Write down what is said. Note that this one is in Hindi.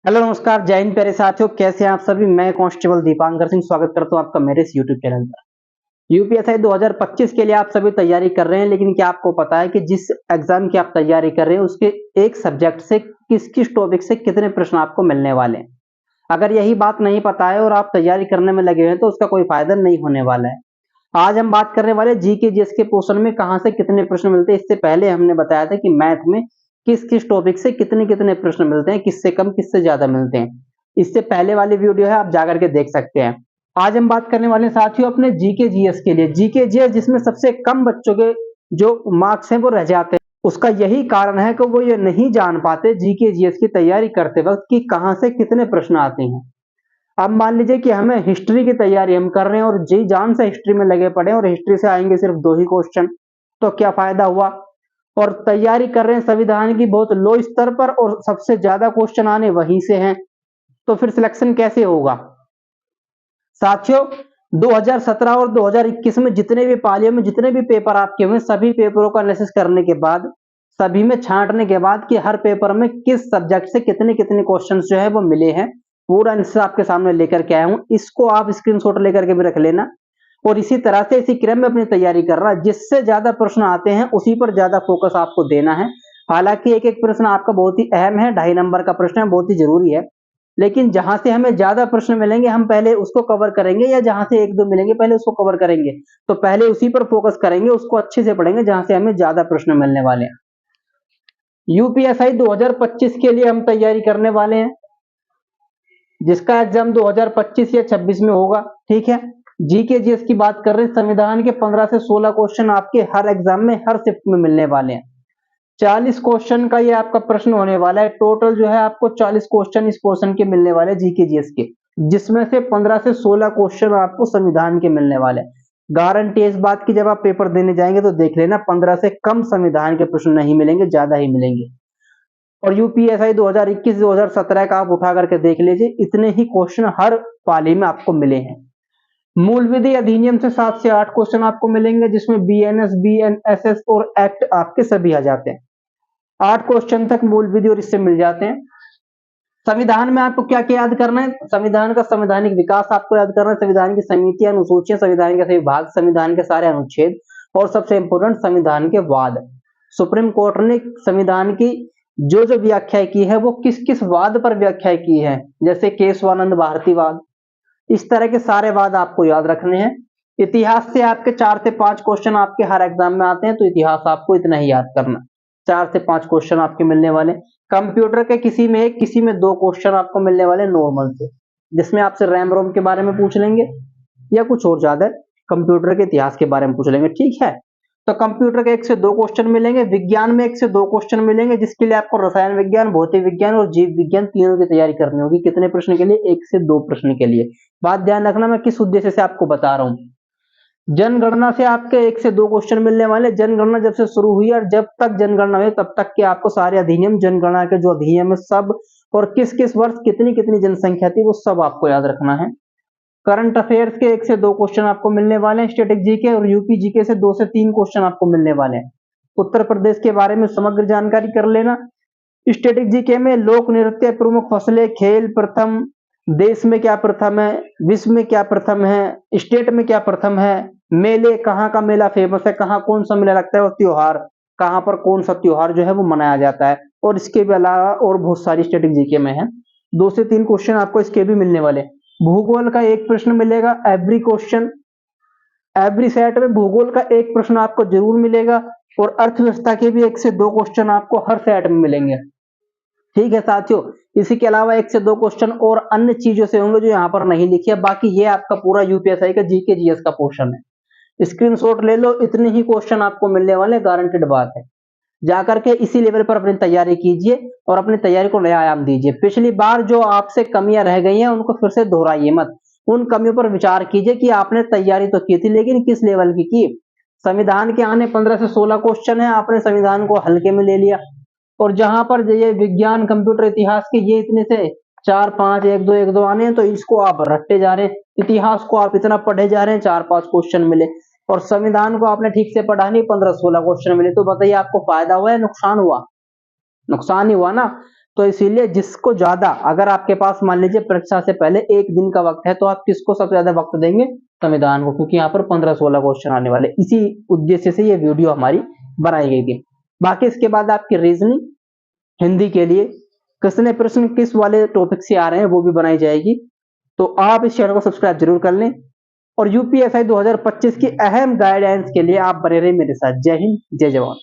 हेलो नमस्कार, जय हिंद प्यारे साथियों। कैसे हैं आप सभी। मैं कांस्टेबल दीपांकर सिंह स्वागत करता हूं आपका मेरे इस यूट्यूब चैनल पर। यूपीएसआई 2025 के लिए आप सभी तैयारी कर रहे हैं, लेकिन क्या आपको पता है कि जिस एग्जाम की आप तैयारी कर रहे हैं उसके एक सब्जेक्ट से किस किस टॉपिक से कितने प्रश्न आपको मिलने वाले हैं। अगर यही बात नहीं पता है और आप तैयारी करने में लगे हैं तो उसका कोई फायदा नहीं होने वाला है। आज हम बात करने वाले जीके जीएस के पोर्शन में कहां से कितने प्रश्न मिलते हैं। इससे पहले हमने बताया था कि मैथ में किस किस टॉपिक से कितने कितने प्रश्न मिलते हैं, किससे कम किससे ज्यादा मिलते हैं। इससे पहले वाली वीडियो है, आप जाकर के देख सकते हैं। आज हम बात करने वाले हैं साथियों अपने जीके जीएस के लिए। जीके जीएस जिसमें सबसे कम बच्चों के जो मार्क्स हैं वो रह जाते हैं, उसका यही कारण है कि वो ये नहीं जान पाते जीके जीएस की तैयारी करते वक्त कि कहां से कितने प्रश्न आते हैं। अब मान लीजिए कि हमें हिस्ट्री की तैयारी हम कर रहे हैं और जी जान से हिस्ट्री में लगे पड़े हैं और हिस्ट्री से आएंगे सिर्फ 2 ही क्वेश्चन, तो क्या फायदा हुआ। और तैयारी कर रहे हैं संविधान की बहुत लो स्तर पर और सबसे ज्यादा क्वेश्चन आने वहीं से हैं, तो फिर सिलेक्शन कैसे होगा। साथियों 2017 और 2021 में जितने भी पालियों में जितने भी पेपर आपके हुए, सभी पेपरों का एनालिसिस करने के बाद, सभी में छांटने के बाद कि हर पेपर में किस सब्जेक्ट से कितने कितने क्वेश्चन जो है वो मिले हैं, पूरा आंसर आपके सामने लेकर के आया हूं। इसको आप स्क्रीनशॉट लेकर के भी रख लेना और इसी तरह से इसी क्रम में अपनी तैयारी करना। जिससे ज्यादा प्रश्न आते हैं उसी पर ज्यादा फोकस आपको देना है। हालांकि एक एक प्रश्न आपका बहुत ही अहम है, 2.5 नंबर का प्रश्न है, बहुत ही जरूरी है, लेकिन जहां से हमें ज्यादा प्रश्न मिलेंगे हम पहले उसको कवर करेंगे, या जहां से एक दो मिलेंगे पहले उसको कवर करेंगे। तो पहले उसी पर फोकस करेंगे, उसको अच्छे से पढ़ेंगे जहां से हमें ज्यादा प्रश्न मिलने वाले हैं। यूपीएसआई 2025 के लिए हम तैयारी करने वाले हैं, जिसका एग्जाम 2025 या 26 में होगा। ठीक है, जीके जीएस की बात कर रहे हैं। संविधान के 15 से 16 क्वेश्चन आपके हर एग्जाम में हर शिफ्ट में मिलने वाले हैं। 40 क्वेश्चन का ये आपका प्रश्न होने वाला है। टोटल जो है आपको 40 क्वेश्चन इस पोर्शन के मिलने वाले हैं जीके जीएस के, जिसमें से 15 से 16 क्वेश्चन आपको संविधान के मिलने वाले हैं। गारंटी इस बात की, जब आप पेपर देने जाएंगे तो देख लेना 15 से कम संविधान के प्रश्न नहीं मिलेंगे, ज्यादा ही मिलेंगे। और यूपीएसआई 2021-2017 का आप उठा करके देख लीजिए, इतने ही क्वेश्चन हर पाली में आपको मिले हैं। मूल विधि अधिनियम से 7 से 8 क्वेश्चन आपको मिलेंगे, जिसमें बीएनएस बीएनएसएस और एक्ट आपके सभी आ जाते हैं। 8 क्वेश्चन तक मूल विधि और इससे मिल जाते हैं। संविधान में आपको क्या क्या याद करना है। संविधान का संवैधानिक विकास आपको याद करना है, संविधान की समितियां, अनुसूचियां, संविधान के सभी भाग, संविधान के सारे अनुच्छेद, और सबसे इंपोर्टेंट संविधान के वाद। सुप्रीम कोर्ट ने संविधान की जो जो व्याख्या की है वो किस किस वाद पर व्याख्या की है, जैसे केशवानंद भारतीवाद। इस तरह के सारे वाद आपको याद रखने हैं। इतिहास से आपके 4 से 5 क्वेश्चन आपके हर एग्जाम में आते हैं, तो इतिहास आपको इतना ही याद करना, 4 से 5 क्वेश्चन आपके मिलने वाले। कंप्यूटर के किसी में 1 किसी में 2 क्वेश्चन आपको मिलने वाले नॉर्मल से, जिसमें आपसे रैम रोम के बारे में पूछ लेंगे या कुछ और ज्यादा कंप्यूटर के इतिहास के बारे में पूछ लेंगे। ठीक है, तो कंप्यूटर के 1 से 2 क्वेश्चन मिलेंगे। विज्ञान में 1 से 2 क्वेश्चन मिलेंगे, जिसके लिए आपको रसायन विज्ञान, भौतिक विज्ञान और जीव विज्ञान तीनों की तैयारी करनी होगी। कितने प्रश्न के लिए? 1 से 2 प्रश्न के लिए। बात ध्यान रखना, मैं किस उद्देश्य से आपको बता रहा हूं। जनगणना से आपके 1 से 2 क्वेश्चन मिलने वाले। जनगणना जब से शुरू हुई और जब तक जनगणना हुई तब तक के आपको सारे अधिनियम, जनगणना के जो अधिनियम है सब, और किस किस वर्ष कितनी कितनी जनसंख्या थी वो सब आपको याद रखना है। करंट अफेयर्स के 1 से 2 क्वेश्चन आपको मिलने वाले हैं। स्टैटिक जीके और यूपी जीके से 2 से 3 क्वेश्चन आपको मिलने वाले हैं। उत्तर प्रदेश के बारे में समग्र जानकारी कर लेना। स्टैटिक जीके में लोक नृत्य, प्रमुख फसलें, खेल प्रथम, देश में क्या प्रथम है, विश्व में क्या प्रथम है, स्टेट में क्या प्रथम है, मेले, कहाँ का मेला फेमस है, कहाँ कौन सा मेला लगता है, और त्योहार, कहाँ पर कौन सा त्योहार जो है वो मनाया जाता है। और इसके भी अलावा और बहुत सारी स्टैटिक जीके में है। 2 से 3 क्वेश्चन आपको इसके भी मिलने वाले। भूगोल का 1 प्रश्न मिलेगा एवरी क्वेश्चन, एवरी सेट में भूगोल का 1 प्रश्न आपको जरूर मिलेगा। और अर्थव्यवस्था के भी 1 से 2 क्वेश्चन आपको हर सेट में मिलेंगे। ठीक है साथियों, इसी के अलावा 1 से 2 क्वेश्चन और अन्य चीजों से होंगे जो यहाँ पर नहीं लिखी है। बाकी ये आपका पूरा यूपीएसआई का जीके जीएस का पोर्शन है। स्क्रीनशॉट ले लो, इतने ही क्वेश्चन आपको मिलने वाले, गारंटेड बात है। जाकर के इसी लेवल पर अपनी तैयारी कीजिए और अपनी तैयारी को नया आयाम दीजिए। पिछली बार जो आपसे कमियां रह गई हैं उनको फिर से दोहराइए मत। उन कमियों पर विचार कीजिए कि आपने तैयारी तो की थी लेकिन किस लेवल की। संविधान के आने 15 से 16 क्वेश्चन है, आपने संविधान को हल्के में ले लिया। और जहां पर ये विज्ञान, कंप्यूटर, इतिहास के ये इतने से 4 5 1 2 आने हैं, तो इसको आप रटते जा रहे हैं। इतिहास को आप इतना पढ़े जा रहे हैं, 4 5 क्वेश्चन मिले। और संविधान को आपने ठीक से पढ़ा नहीं, 15 16 क्वेश्चन मिले। तो बताइए आपको फायदा हुआ या नुकसान हुआ? नुकसान ही हुआ ना। तो इसीलिए जिसको ज्यादा, अगर आपके पास मान लीजिए परीक्षा से पहले एक दिन का वक्त है, तो आप किसको सबसे ज्यादा वक्त देंगे? संविधान को, क्योंकि यहाँ पर 15-16 क्वेश्चन आने वाले। इसी उद्देश्य से ये वीडियो हमारी बनाई गई थी। बाकी इसके बाद आपकी रीजनिंग, हिंदी के लिए कितने प्रश्न किस वाले टॉपिक से आ रहे हैं वो भी बनाई जाएगी। तो आप इस चैनल को सब्सक्राइब जरूर कर लें, और यूपीएसआई 2025 की अहम गाइडेंस के लिए आप बने रहे मेरे साथ। जय हिंद, जय जवान।